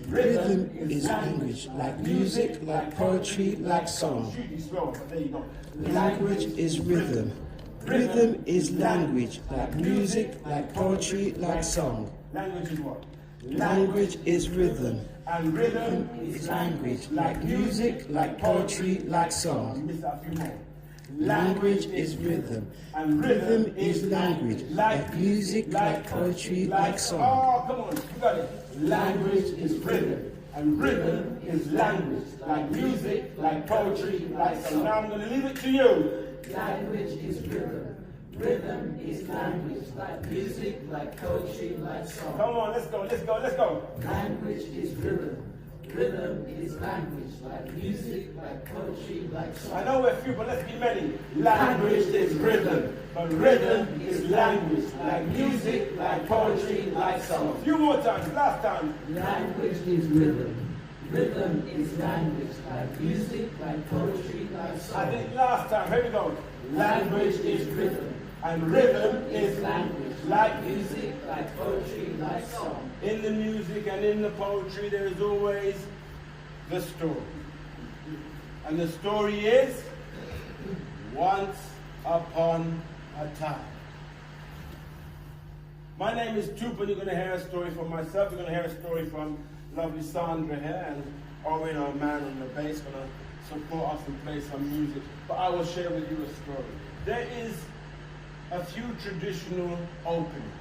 Rhythm is language, like music, like poetry, like song. Language is rhythm. Rhythm is language, like music, like poetry, like song. Language is what? Language is rhythm. And rhythm is language, like music, like poetry, like song. Language is rhythm. And rhythm is language, like music, like poetry, like song. Oh, come on, you got it. Language is rhythm. And rhythm is language, like music, like poetry, like song. Now I'm going to leave it to you. Language is rhythm. Rhythm is language, like music, like poetry, like song. Come on, let's go, let's go, let's go. Language is rhythm. Rhythm is language, like music, like poetry, like song. I know we're few, but let's be many. Language is rhythm, but rhythm is language, like music, like poetry, like song. A few more times, last time. Language is rhythm. Rhythm is language, like music, like poetry, like song. I think last time, here we go. Language is rhythm. And rhythm is language, like music, like poetry, like song. In the music and in the poetry, there is always the story. And the story is once upon a time. My name is Tuup, and you're going to hear a story from myself. You're going to hear a story from lovely Sandra here, and Owen, our man on the bass, going to support us and play some music. But I will share with you a story. There is a few traditional openings.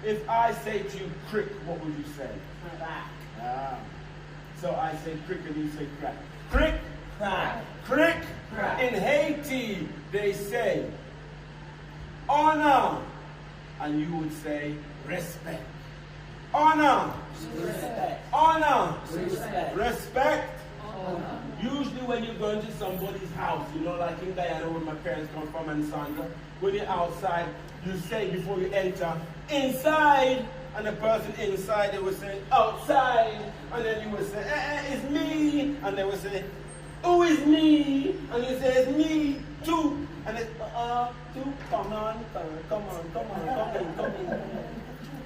If I say to you crick, what would you say? Crack. Ah. So I say crick and you say crack. Crick, Crack. crick. Crack. In Haiti, they say honor, and you would say respect. Honor. Respect. Honor. Respect. Respect. Honor. Usually when you go into somebody's house, you know, like in Guyana where my parents come from and Sandra, when you're outside, you say before you enter, inside, and the person inside, they would say, outside, and then you would say, it's me, and they would say, who is me? And you say, it's me, too, and it's, Tuup, come on, come in.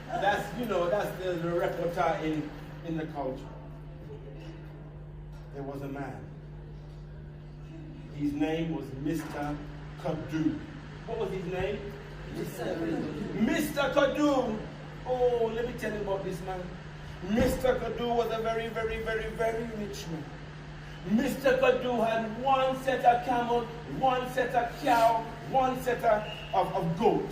That's, you know, that's the repertoire in the culture. There was a man. His name was Mr. Kadu. What was his name? Mr. Kadu. Oh, let me tell you about this man. Mr. Kadu was a very, very, very, very rich man. Mr. Kadu had one set of camel, one set of cow, one set of goat.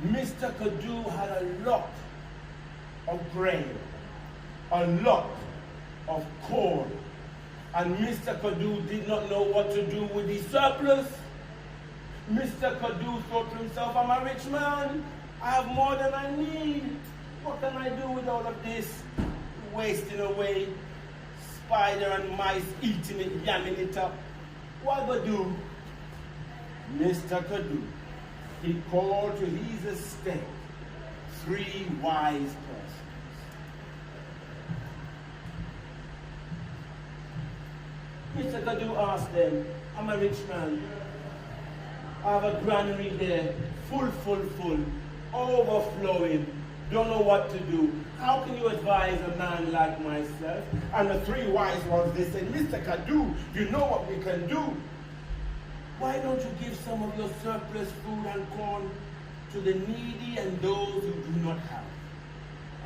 Mr. Kadu had a lot of grain, a lot of corn, and Mr. Kadu did not know what to do with his surplus. Mr. Kadu thought to himself, I'm a rich man, I have more than I need. What can I do with all of this? Wasting away, spider and mice eating it, yamming it up. What would do? Mr. Kadu, he called to his estate 3 wise persons. Mr. Kadu asked them, I'm a rich man. I have a granary there, full, overflowing. Don't know what to do. How can you advise a man like myself? And the 3 wise ones, they said, Mr. Kadu, you know what we can do. Why don't you give some of your surplus food and corn to the needy and those who do not have?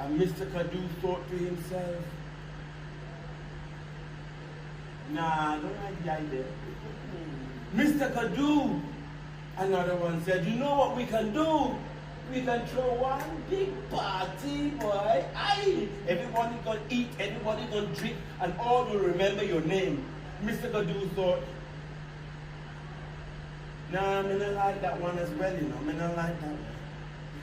And Mr. Kadu thought to himself, nah, I don't like the idea. Mr. Kadu, another one said, you know what we can do? We can throw one big party, boy. Aye. Everybody gonna eat, everybody gonna drink, and all will remember your name. Mr. Kadu thought, nah, I don't like that one as well, you know. I don't like that one.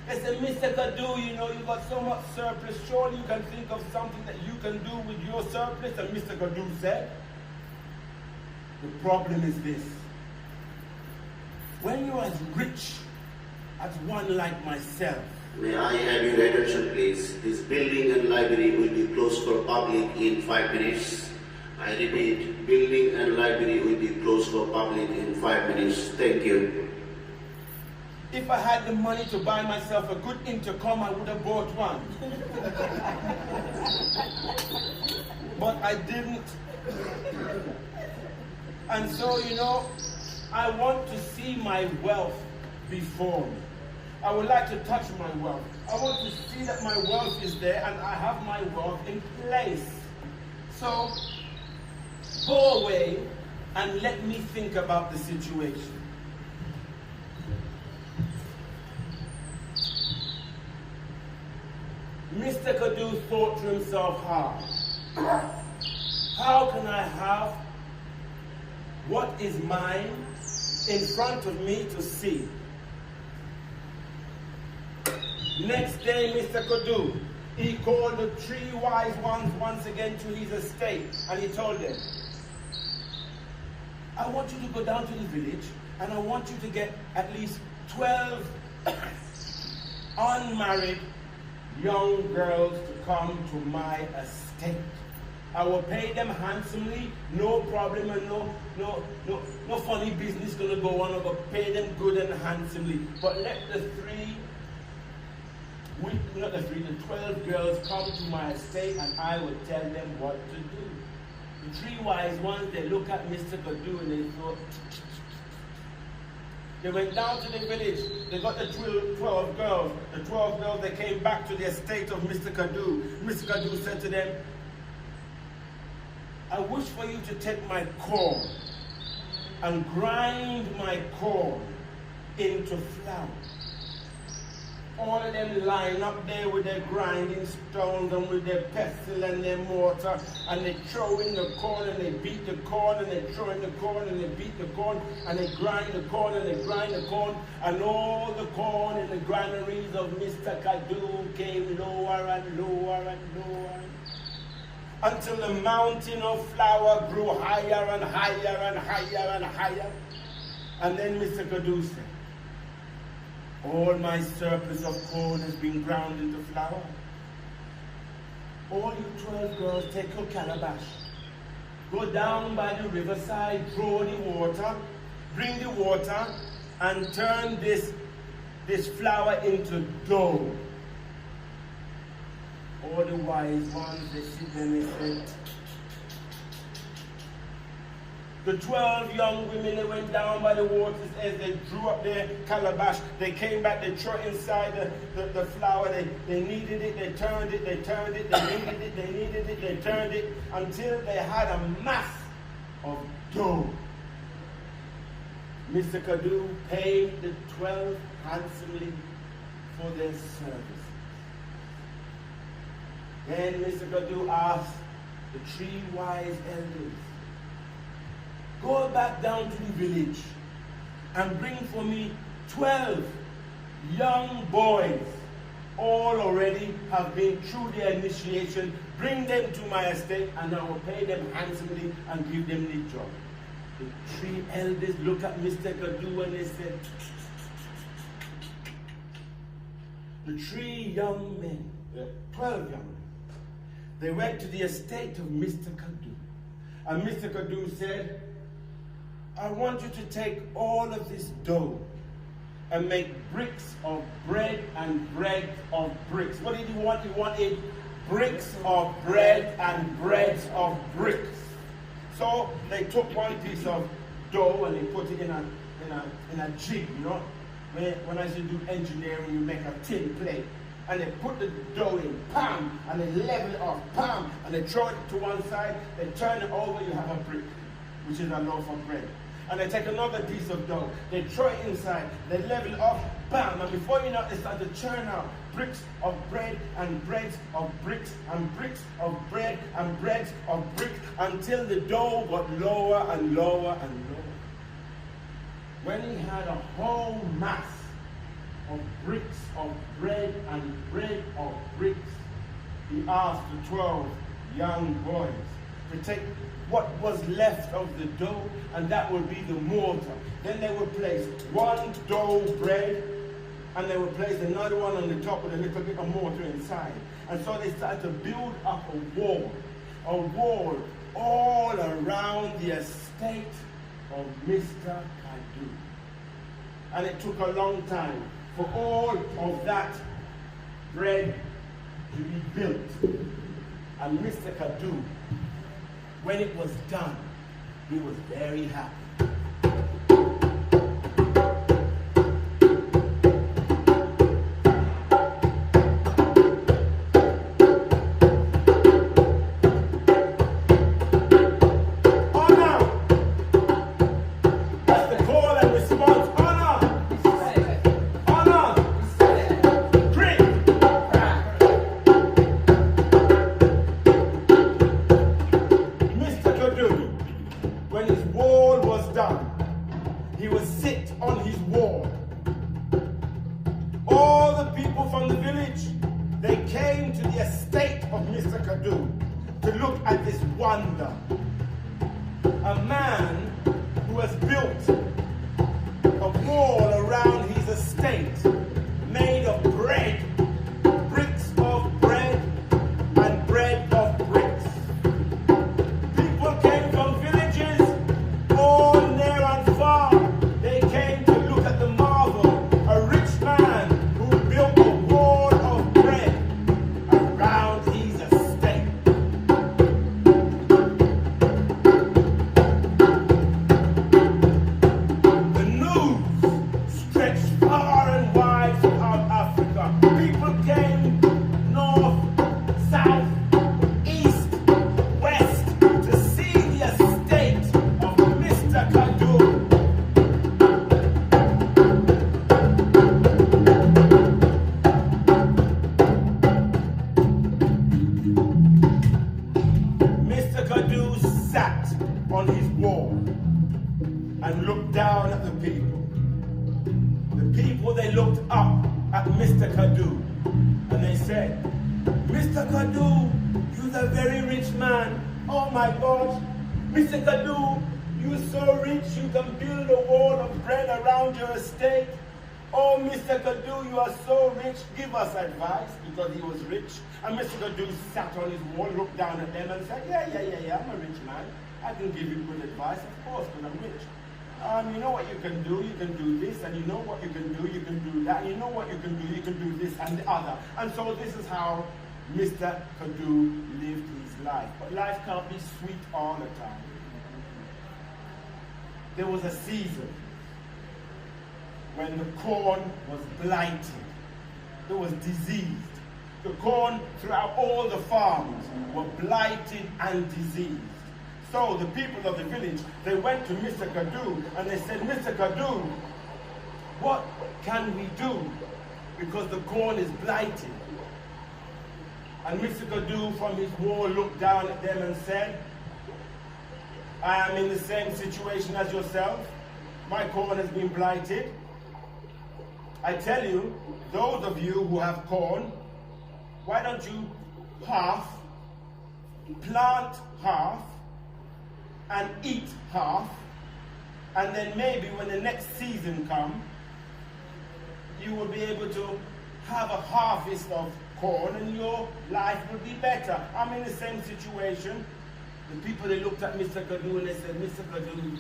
They said, Mr. Kadu, you know, you got so much surplus. Surely you can think of something that you can do with your surplus. And Mr. Kadu said, the problem is this. When you're as rich as one like myself. May I have your attention, please? This building and library will be closed for public in 5 minutes. I repeat, building and library will be closed for public in 5 minutes. Thank you. If I had the money to buy myself a good intercom, I would have bought one. I didn't. And so, you know, I want to see my wealth before me. I would like to touch my wealth. I want to see that my wealth is there and I have my wealth in place. So, go away and let me think about the situation. Mr. Kadu thought to himself hard. How can I have what is mine in front of me to see? Next day, Mr. Kadu, he called the 3 wise ones once again to his estate, and he told them, I want you to go down to the village, and I want you to get at least 12 unmarried young girls to come to my estate. I will pay them handsomely, no problem, and no funny business gonna go on. I will pay them good and handsomely. But let the 12 girls come to my estate, and I will tell them what to do. The 3 wise ones, they look at Mr. Kadu and they thought. They went down to the village. They got the 12 girls. The 12 girls, they came back to the estate of Mr. Kadu. Mr. Kadu said to them, I wish for you to take my corn and grind my corn into flour. All of them line up there with their grinding stones and with their pestle and their mortar, and they throw in the corn and they beat the corn, and they throw in the corn and they beat the corn, and they grind the corn and they grind the corn, and all the corn in the granaries of Mr. Kadu came lower and lower and lower, until the mountain of flour grew higher and higher and higher and higher. And then Mr. Kadu said, all my surplus of corn has been ground into flour. All you 12 girls, take your calabash, go down by the riverside, draw the water, bring the water, and turn this flour into dough. All the wise ones, they sit there and they say, the 12 young women, they went down by the waters as they drew up their calabash. They came back, they threw inside the flour. They kneaded it, they turned it, they turned it, they kneaded it, they kneaded it, they turned it, until they had a mass of dough. Mr. Kadu paid the 12 handsomely for their service. Then Mr. Kadu asked the 3 wise elders, go back down to the village and bring for me 12 young boys. All already have been through their initiation. Bring them to my estate and I will pay them handsomely and give them the job. The 3 elders look at Mr. Kadu and they said, the 3 young men, 12 young men, they went to the estate of Mr. Kadu. And Mr. Kadu said, I want you to take all of this dough and make bricks of bread and bread of bricks. What did he want? He wanted bricks of bread and breads of bricks. So they took one piece of dough and they put it in a jig, you know. When I used to do engineering, you make a tin plate. And they put the dough in, pam, and they level it off, pam, and they throw it to one side, they turn it over, you have a brick, which is a loaf of bread. And they take another piece of dough, they throw it inside, they level it off, bam, and before you know it, they start to churn out bricks of bread and breads of bricks and bricks of bread and breads of bricks, until the dough got lower and lower and lower. When he had a whole mass of bricks of bread and bread of bricks, he asked the 12 young boys to take what was left of the dough, and that would be the mortar. Then they would place one dough bread, and they would place another one on the top with a little bit of mortar inside. And so they started to build up a wall all around the estate of Mr. Kadu. And it took a long time for all of that bread to be built. And Mr. Kadu when it was done, he was very happy. Mr. Kadu, you're so rich you can build a wall of bread around your estate. Oh, Mr. Kadu, you are so rich, give us advice, because he was rich. And Mr. Kadu sat on his wall, looked down at them and said, yeah, I'm a rich man. I can give you good advice, of course, but I'm rich. You know what you can do this, and you know what you can do that, you know what you can do this and the other. And so this is how Mr. Kadu lived his life. But life can't be sweet all the time. There was a season when the corn was blighted. It was diseased. The corn throughout all the farms were blighted and diseased. So the people of the village, they went to Mr. Kadu and they said, Mr. Kadu, what can we do? Because the corn is blighted. And Mr. Kadu from his wall looked down at them and said, I am in the same situation as yourself. My corn has been blighted. I tell you, those of you who have corn, why don't you plant half, and eat half, and then maybe when the next season comes, you will be able to have a harvest of corn and your life will be better. I'm in the same situation. The people, they looked at Mr. Kadu and they said, Mr. Kadu,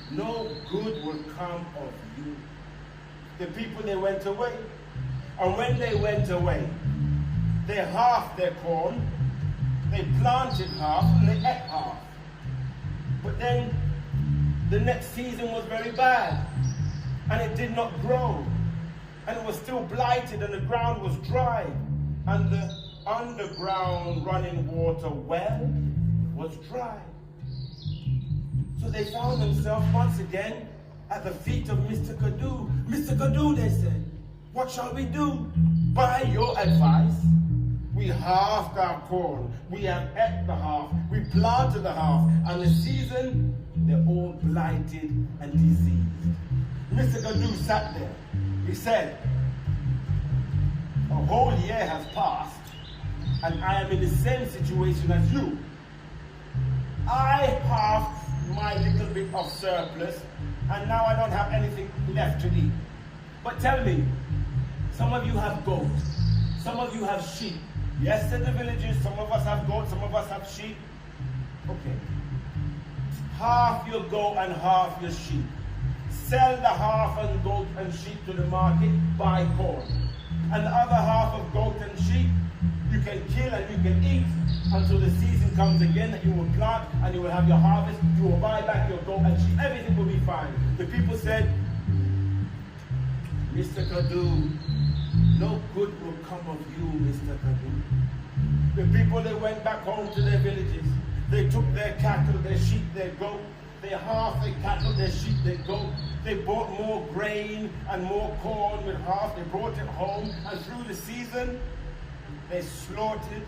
no good will come of you. The people, they went away. And when they went away, they halved their corn, they planted half and they ate half. But then the next season was very bad and it did not grow. And it was still blighted and the ground was dry. And the underground running water well was dry. So they found themselves once again at the feet of Mr. Kadu. Mr. Kadu, they said, what shall we do? By your advice, we halved our corn. We have ate the half. We planted the half. And the season, they're all blighted and diseased. Mr. Kadu sat there. He said, a whole year has passed, and I am in the same situation as you. I have my little bit of surplus, and now I don't have anything left to eat. But tell me, some of you have goats, some of you have sheep. Yes, in the villages, some of us have goats, some of us have sheep. Okay. Half your goat and half your sheep. Sell the half and goat and sheep to the market, buy corn. And the other half of goat and sheep, You can kill and you can eat until the season comes again that you will plant and you will have your harvest. You will buy back your goat and sheep. Everything will be fine. The people said, Mr. Kadu, no good will come of you, Mr. Kadu. The people, they went back home to their villages. They took their cattle, their sheep, their goat. They half their cattle, their sheep, their goat. They bought more grain and more corn with half. They brought it home, and through the season, they slaughtered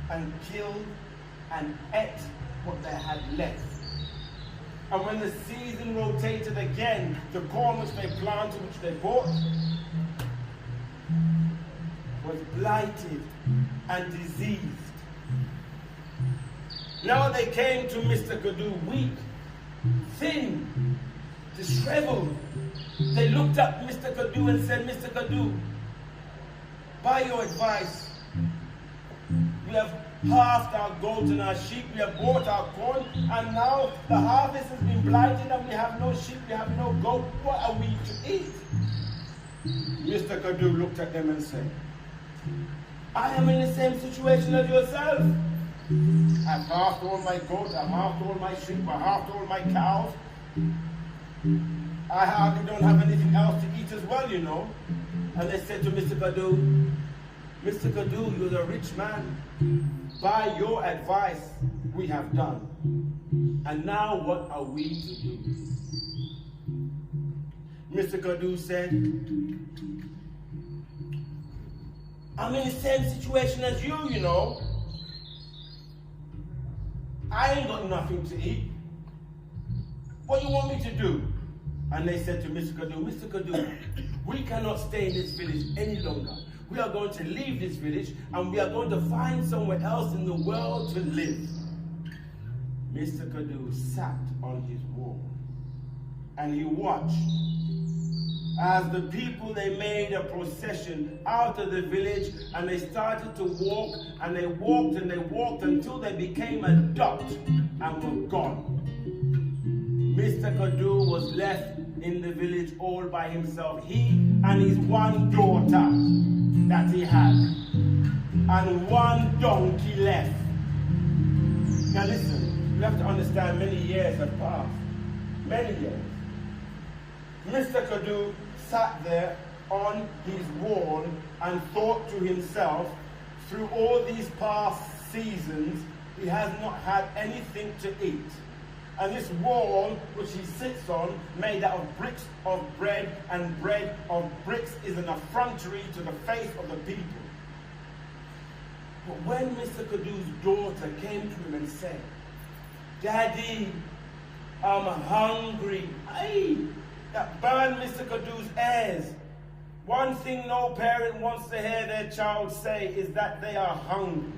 and killed and ate what they had left. And when the season rotated again, the corn which they planted, which they bought, was blighted and diseased. Now they came to Mr. Kadu weak, thin, disheveled. They looked at Mr. Kadu and said, Mr. Kadu, by your advice, we have halved our goat and our sheep, we have bought our corn, and now the harvest has been blighted and we have no sheep, we have no goat. What are we to eat? Mr. Kadu looked at them and said, I am in the same situation as yourself. I've halved all my goats, I've halved all my sheep, I've halved all my cows. I hardly don't have anything else to eat as well, you know. And they said to Mr. Kadu, Mr. Kadu, you're a rich man. By your advice, we have done. And now what are we to do? Mr. Kadu said, I'm in the same situation as you, you know. I ain't got nothing to eat. What do you want me to do? And they said to Mr. Kadu, we cannot stay in this village any longer. We are going to leave this village and we are going to find somewhere else in the world to live. Mr. Kadu sat on his wall and he watched as the people, they made a procession out of the village and they started to walk and they walked and they walked until they became a dot and were gone. Mr. Kadu was left in the village all by himself. He and his one daughter that he had and one donkey left. Now listen, you have to understand many years have passed. Many years. Mr. Kadu sat there on his wall and thought to himself, through all these past seasons, he has not had anything to eat. And this wall, which he sits on, made out of bricks of bread, and bread of bricks is an effrontery to the faith of the people. But when Mr. Kadu's daughter came to him and said, Daddy, I'm hungry. Aye, that burned Mr. Kadu's ears. One thing no parent wants to hear their child say is that they are hungry.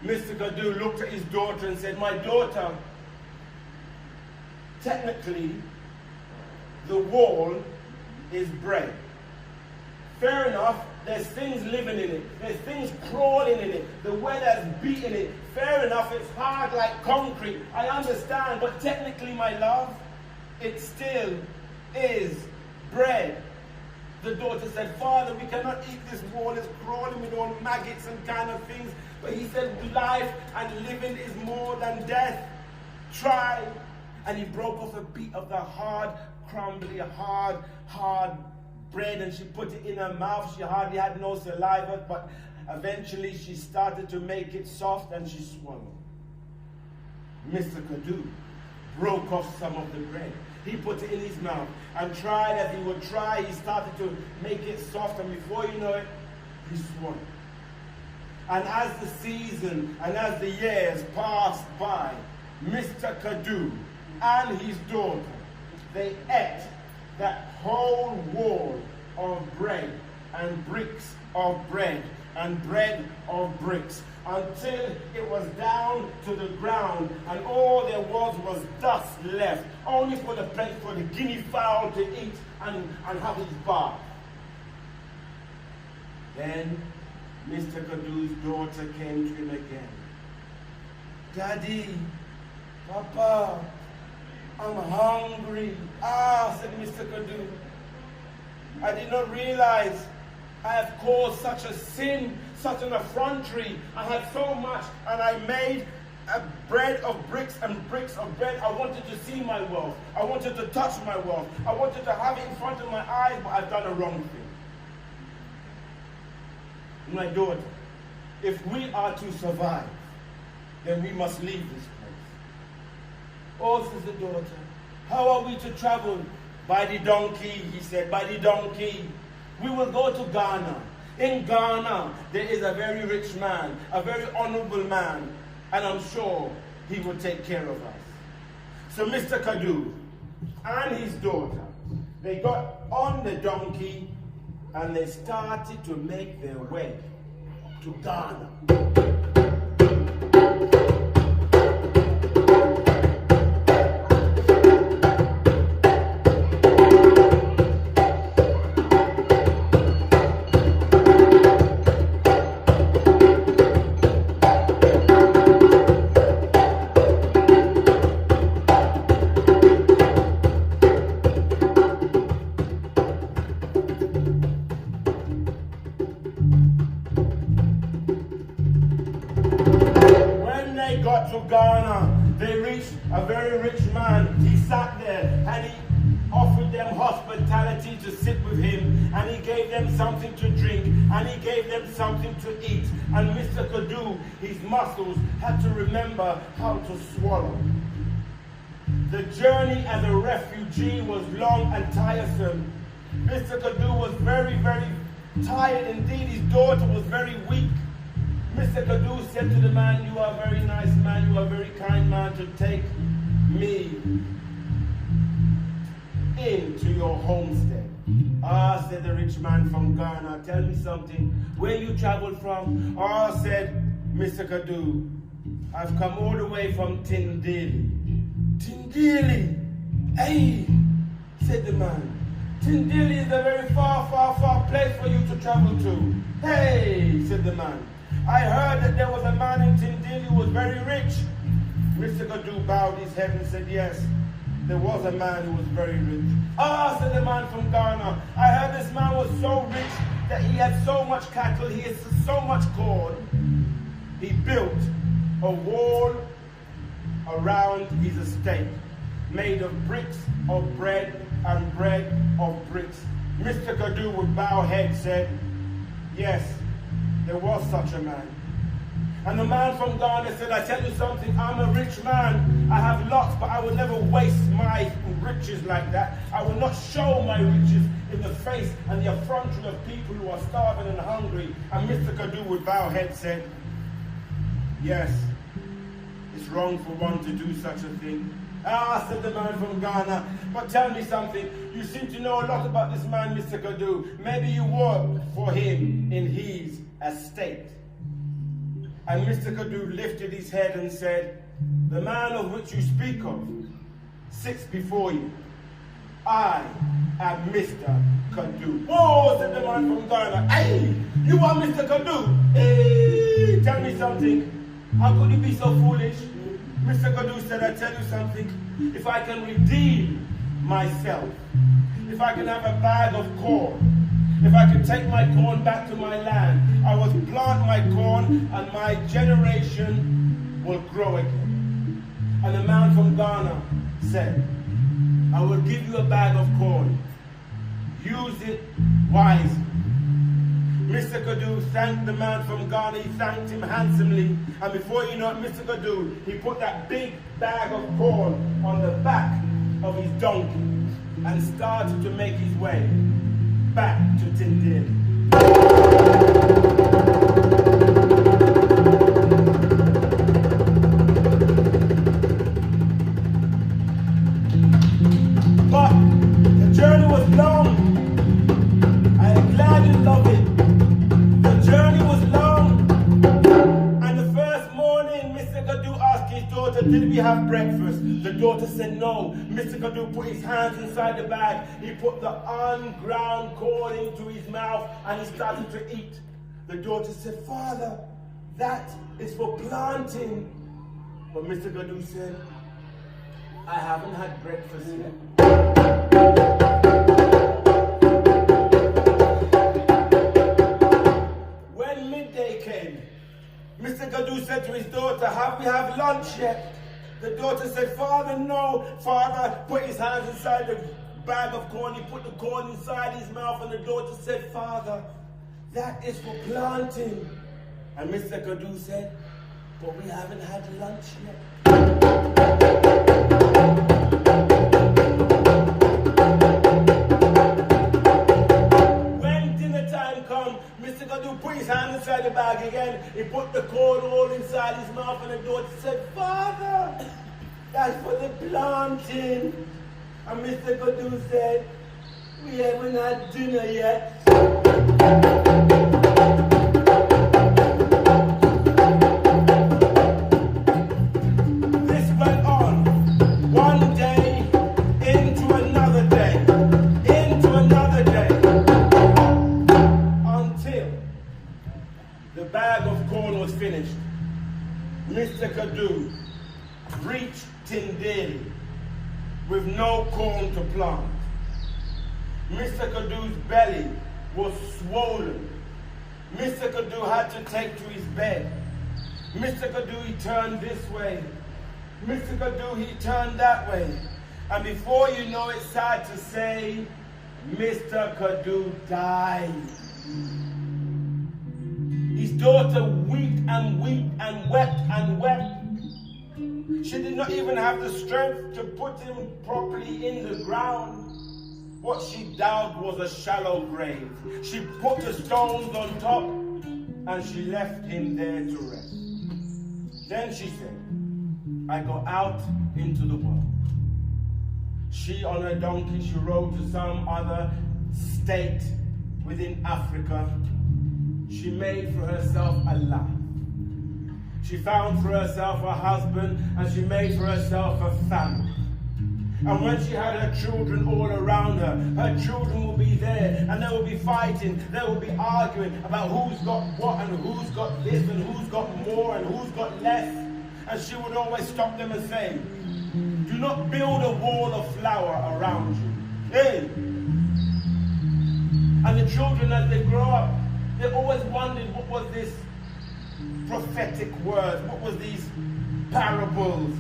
Mr. Kadu looked at his daughter and said, my daughter, technically, the wall is bread. Fair enough, there's things living in it. There's things crawling in it. The weather's beating it. Fair enough, it's hard like concrete. I understand, but technically, my love, it still is bread. The daughter said, Father, we cannot eat this wall. It's crawling with all maggots and kind of things. But he said, life and living is more than death. Try. And he broke off a bit of the hard, crumbly, hard bread, and she put it in her mouth. She hardly had no saliva, but eventually she started to make it soft and she swallowed. Mr. Kadu broke off some of the bread. He put it in his mouth and tried as he would try. He started to make it soft, and before you know it, he swallowed. And as the season and as the years passed by, Mr. Kadu and his daughter, they ate that whole wall of bread and bricks of bread and bread of bricks until it was down to the ground and all there was dust left, only for the guinea fowl to eat and have his bath. Then Mr. Kadu's daughter came to him again. Daddy, Papa, I'm hungry. Said Mr. Kadu, I did not realize I have caused such a sin, such an effrontery. I had so much, and I made a bread of bricks and bricks of bread. I wanted to see my wealth. I wanted to touch my wealth. I wanted to have it in front of my eyes, but I've done a wrong thing. My daughter, if we are to survive, then we must leave this place. Oh, sister daughter, how are we to travel? By the donkey, he said, by the donkey. We will go to Ghana. In Ghana, there is a very rich man, a very honorable man, and I'm sure he will take care of us. So Mr. Kadu and his daughter, they got on the donkey and they started to make their way to Ghana. Ghana, they reached a very rich man. He sat there and he offered them hospitality to sit with him, and he gave them something to drink, and he gave them something to eat. And Mr. Kadu, his muscles had to remember how to swallow. The journey as a refugee was long and tiresome. Mr. Kadu was very, very tired indeed. His daughter was very weak. Mr. Kadu said to the man, "You are a very nice man, you are a very kind man to take me into your homestead." "Ah," said the rich man from Ghana, "tell me something. Where you traveled from?" "Ah," said Mr. Kadu, "I've come all the way from Tindili." "Tindili? Hey," said the man. "Tindili is a very far, far, far place for you to travel to." "Hey," said the man, "I heard that there was a man in Tindili who was very rich." Mr. Kadu bowed his head and said, "Yes, there was a man who was very rich." "Ah," said the man from Ghana, "I heard this man was so rich that he had so much cattle, he had so much corn. He built a wall around his estate, made of bricks of bread and bread of bricks." Mr. Kadu with bowed head said, "Yes, there was such a man." And the man from Ghana said, "I tell you something, I'm a rich man. I have lots, but I will never waste my riches like that. I will not show my riches in the face and the effrontery of people who are starving and hungry." And Mr. Kadu with bowed head said, "Yes, it's wrong for one to do such a thing." "Ah," said the man from Ghana, "but tell me something. You seem to know a lot about this man, Mr. Kadu. Maybe you worked for him in his estate." And Mr. Kadu lifted his head and said, "The man of which you speak of sits before you. I am Mr. Kadu." "Whoa," said the man from Ghana. "Hey, you are Mr. Kadu? Hey, tell me something. How could you be so foolish?" Mr. Kadu said, "I tell you something. If I can redeem myself, if I can have a bag of corn, if I can take my corn back to my land, I will plant my corn and my generation will grow again." And the man from Ghana said, "I will give you a bag of corn. Use it wisely." Mr. Kadu thanked the man from Ghana. He thanked him handsomely. And before you know it, Mr. Kadu, he put that big bag of corn on the back of his donkey and started to make his way back to Tindili. But the journey was long. I am glad you love it. The journey was long. And the first morning, Mr. Kadu asked his daughter, "Did we have breakfast?" The daughter said no. Mr. Kadu put his hands inside the bag. He put the unground corn into his mouth and he started to eat. The daughter said, "Father, that is for planting." But Mr. Kadu said, "I haven't had breakfast yet." Mr. Gadu said to his daughter, have we have lunch yet? The daughter said, Father, no. Father put his hands inside the bag of corn. He put the corn inside his mouth, and the daughter said, Father, that is for planting. And Mr. Gadu said, but we haven't had lunch yet. When dinner time come, Mr. Gadu put his hand inside the bag again. He put the corn all inside his mouth, and the daughter said, Father, that's for the planting. And Mr. Gadu said, we haven't had dinner yet. This went on. One day into another day. Into another day. Until the bag of corn was finished. Mr. Gadu reached Tyndale with no corn to plant. Mr. Gadu's belly was swollen. Mr. Gadu had to take to his bed. Mr. Gadu, he turned this way. Mr. Gadu, he turned that way. And before you know it, sad to say, Mr. Gadu died. His daughter wept and wept and wept and wept. She did not even have the strength to put him properly in the ground. What she dug was a shallow grave. She put the stones on top and she left him there to rest. Then she said, I go out into the world. She on her donkey, she rode to some other state within Africa. She made for herself a life. She found for herself a husband, and she made for herself a family. And when she had her children all around her, her children will be there, and they will be fighting, they will be arguing about who's got what, and who's got this, and who's got more, and who's got less. And she would always stop them and say, do not build a wall of flour around you. Hey! And the children, as they grow up, they always wondered what was this prophetic words, what was these parables.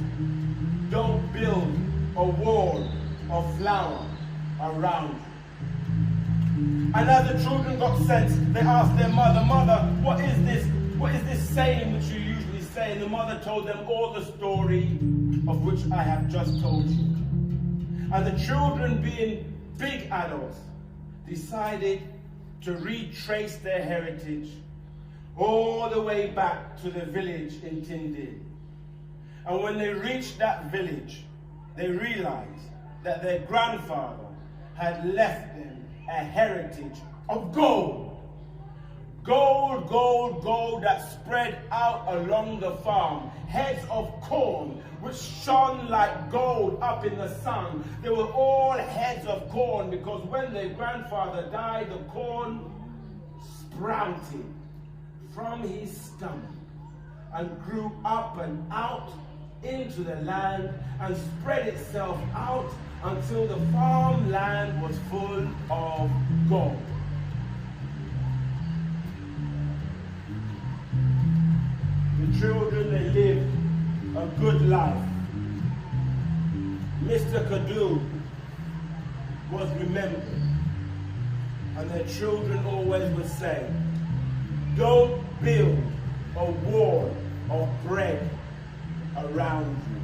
Don't build a wall of flour around you. And as the children got sense, they asked their mother, Mother, what is this saying which you usually say? And the mother told them all the story of which I have just told you. And the children, being big adults, decided to retrace their heritage all the way back to the village in Tyndale. And when they reached that village, they realized that their grandfather had left them a heritage of gold. Gold, gold, gold that spread out along the farm. Heads of corn which shone like gold up in the sun. They were all heads of corn because when their grandfather died, the corn sprouted from his stomach and grew up and out into the land and spread itself out until the farmland was full of gold. The children, they lived a good life. Mr. Gadu was remembered, and their children always would say, don't build a wall of bread around you.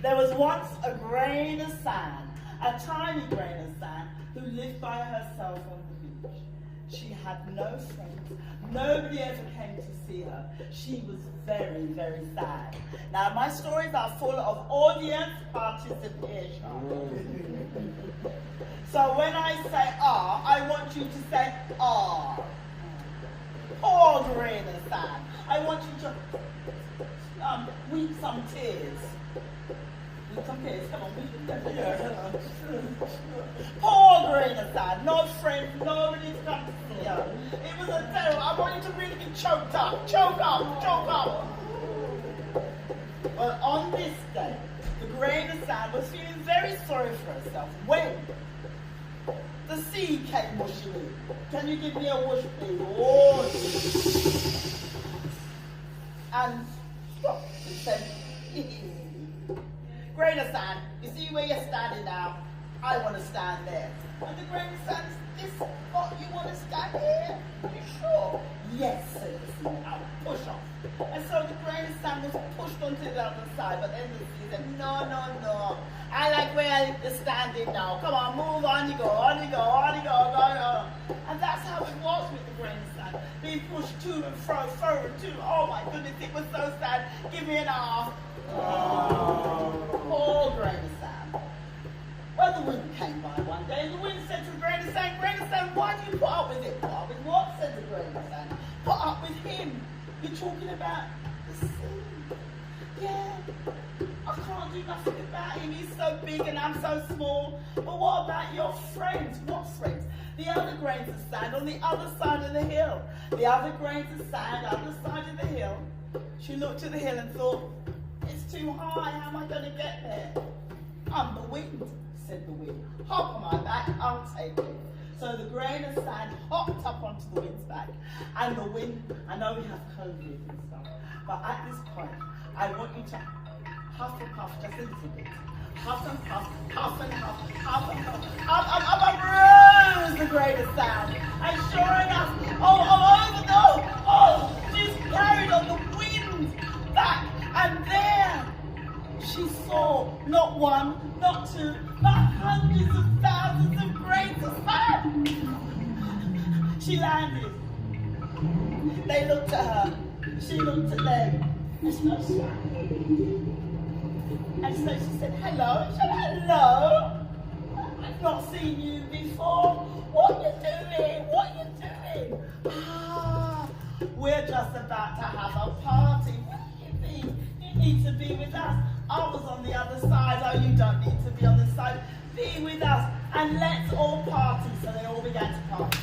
There was once a grain of sand, a tiny grain of sand, who lived by herself on the beach. She had no friends. Nobody ever came to see her. She was very, very sad. Now, my stories are full of audience participation. So when I say ah, I want you to say ah. Poor grain of sand. I want you to weep some tears. Weep some tears. Come on, weep some tears. Poor grain of sand. No friends, nobody to come to see her. It was a terrible. I want you to really be choked up. Choke up. Choke up. But on this day, the grain of sand was feeling very sorry for herself when the sea came whooshing in. Can you give me a whoosh, please? Whoosh. And stop. It said, grain of sand, you see where you're standing now? I want to stand there. And the grain of sand, this spot, you want to stand here? Are you sure? Yes, said the sea. I'll push off. And so the grain of sand was pushed onto the other side, but then the sea said, no, no, no. I like where you're standing now. Come on, move on you go, on you go, on you go, go. And that's how it was with the grain of sand. Being pushed to and fro, forward to. Oh my goodness, it was so sad. Give me an ah. Poor grain of sand. Well, the wind came by one day, and the wind said to the grain of sand, why do you put up with it? Put up with what? Said the grain of sand. Put up with him. You're talking about the sea. Yeah. I can't do nothing about him. He's so big and I'm so small. But what about your friends? What friends? The other grains of sand on the other side of the hill. The other grains of sand on the side of the hill. She looked at the hill and thought, it's too high. How am I going to get there? I'm the wind, said the wind. Hop on my back, I'll take it. So the grain of sand hopped up onto the wind's back. And the wind, I know we have COVID and stuff, but at this point, I want you to huff and puff just a little bit. Huff and puff, huff and huff, huff and puff. Up rose the grain of sand. And sure enough, she's carried on the wind back. And there she saw not one, not two, but hundreds of thousands of grains of sand. She landed. They looked at her. She looked at them. There's no sound. And so she said, hello. She said, hello. I've not seen you before. What you doing? What you doing? Ah, we're just about to have a party. What do you mean? You need to be with us. I was on the other side. Oh, you don't need to be on this side. Be with us and let's all party. So they all began to party.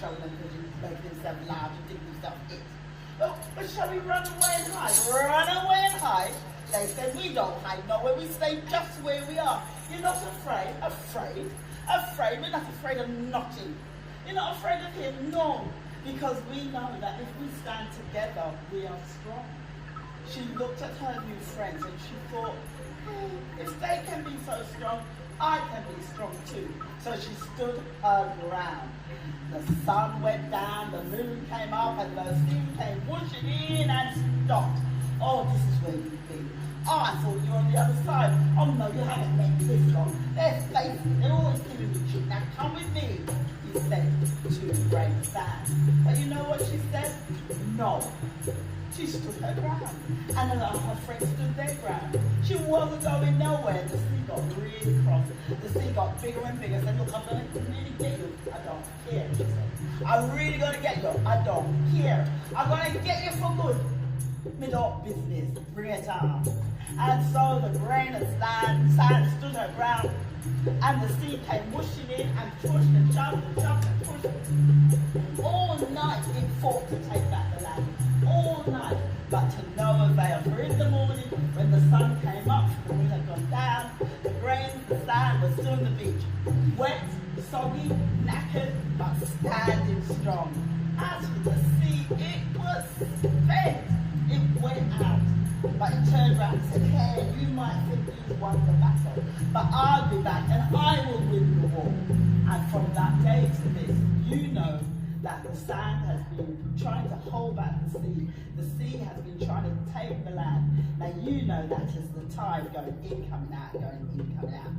Showing and making himself large and thinking himself it. But shall we run away and hide? Run away and hide? They said we don't hide nowhere, we stay just where we are. You're not afraid? Afraid? Afraid? We're not afraid of nothing. You're not afraid of him? No. Because we know that if we stand together, we are strong. She looked at her new friends and she thought, if they can be so strong, I can be strong too. So she stood her ground. The sun went down, the moon came up, and the sea came whooshing in and stopped. Oh, this is where you've been. Oh, I thought you were on the other side. Oh no, you haven't met this long. They're faces, they're always giving me shit. Now come with me, he said to the grain of sand. But you know what she said? No. She stood her ground, and her friends stood their ground. She wasn't going nowhere. The sea got really cross. The sea got bigger and bigger. Said, look, I'm going to really get you. I don't care, she said. I'm really going to get you. I don't care. I'm going to get you for good. Middle business. Bring it on. And so the grain of sand stood her ground, and the sea came whooshing in and pushed and shoved and shoved and pushed. All night it fought to take back the land. All night, but to no avail. For in the morning, when the sun came up, the wind had gone down, the grain of sand was still on the beach, wet, soggy, knackered, but standing strong. As for the sea, it was spent. It went out. But he turned round and said, hey, you might think you've won the battle, but I'll be back and I will win the war. And from that day to this, you know that the sand has been trying to hold back the sea. The sea has been trying to take the land. Now you know that as the tide going in, coming out, going in, coming out.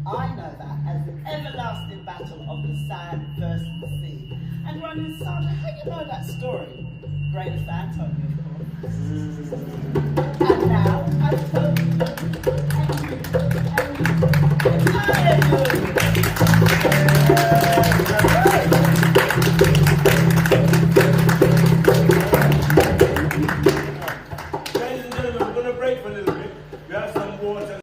I know that as the everlasting battle of the sand versus the sea. And running Sandra, how do you know that story? Great fan told me, of course. And now I told you.